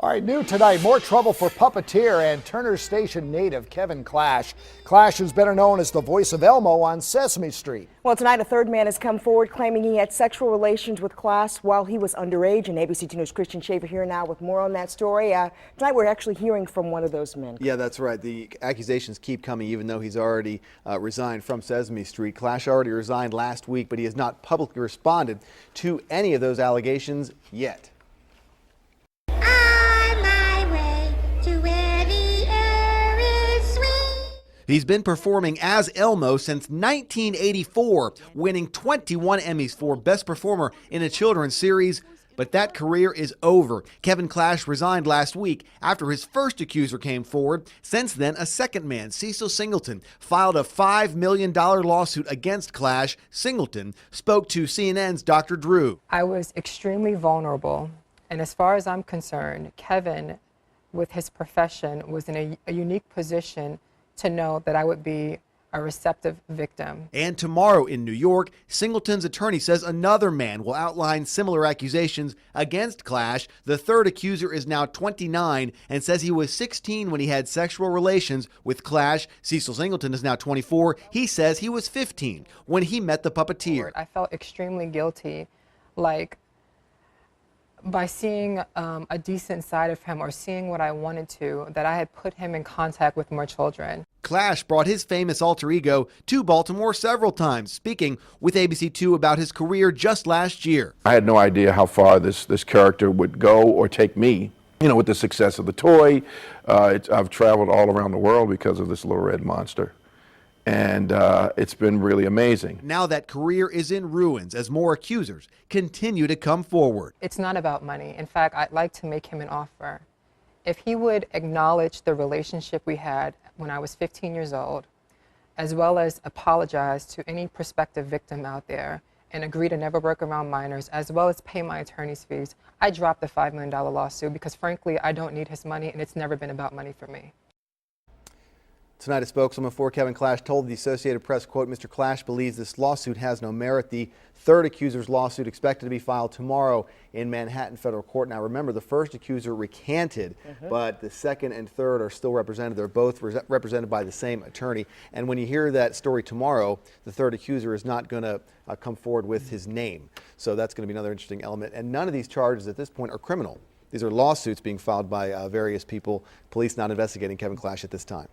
All right, new tonight, more trouble for puppeteer and Turner Station native Kevin Clash. Clash is better known as the voice of Elmo on Sesame Street. Well, tonight a third man has come forward claiming he had sexual relations with Clash while he was underage. And ABC 2 News' Christian Schaefer here now with more on that story. Tonight we're actually hearing from one of those men. Yeah, that's right. The accusations keep coming even though he's already resigned from Sesame Street. Clash already resigned last week, but he has not publicly responded to any of those allegations yet. He's been performing as Elmo since 1984, winning 21 Emmys for Best Performer in a Children's Series. But that career is over. Kevin Clash resigned last week after his first accuser came forward. Since then, a second man, Cecil Singleton, filed a $5 million lawsuit against Clash. Singleton spoke to CNN's Dr. Drew. I was extremely vulnerable. And as far as I'm concerned, Kevin, with his profession, was in a unique position to know that I would be a receptive victim. And tomorrow in New York, Singleton's attorney says another man will outline similar accusations against Clash. The third accuser is now 29 and says he was 16 when he had sexual relations with Clash. Cecil Singleton is now 24. He says he was 15 when he met the puppeteer. I felt extremely guilty, like by seeing a decent side of him or seeing what I wanted to, that I had put him in contact with more children. Clash brought his famous alter ego to Baltimore several times, speaking with ABC2 about his career just last year. I had no idea how far this character would go or take me. You know, with the success of the toy, I've traveled all around the world because of this little red monster. And it's been really amazing. Now that career is in ruins as more accusers continue to come forward. It's not about money. In fact, I'd like to make him an offer. If he would acknowledge the relationship we had when I was 15 years old, as well as apologize to any prospective victim out there and agree to never work around minors, as well as pay my attorney's fees, I dropped the $5 million lawsuit because frankly, I don't need his money and it's never been about money for me. Tonight, a spokeswoman for Kevin Clash told the Associated Press, quote, Mr. Clash believes this lawsuit has no merit. The third accuser's lawsuit expected to be filed tomorrow in Manhattan federal court. Now, remember, the first accuser recanted, but the second and third are still represented. They're both represented by the same attorney. And when you hear that story tomorrow, the third accuser is not going to come forward with his name. So that's going to be another interesting element. And none of these charges at this point are criminal. These are lawsuits being filed by various people, police not investigating Kevin Clash at this time.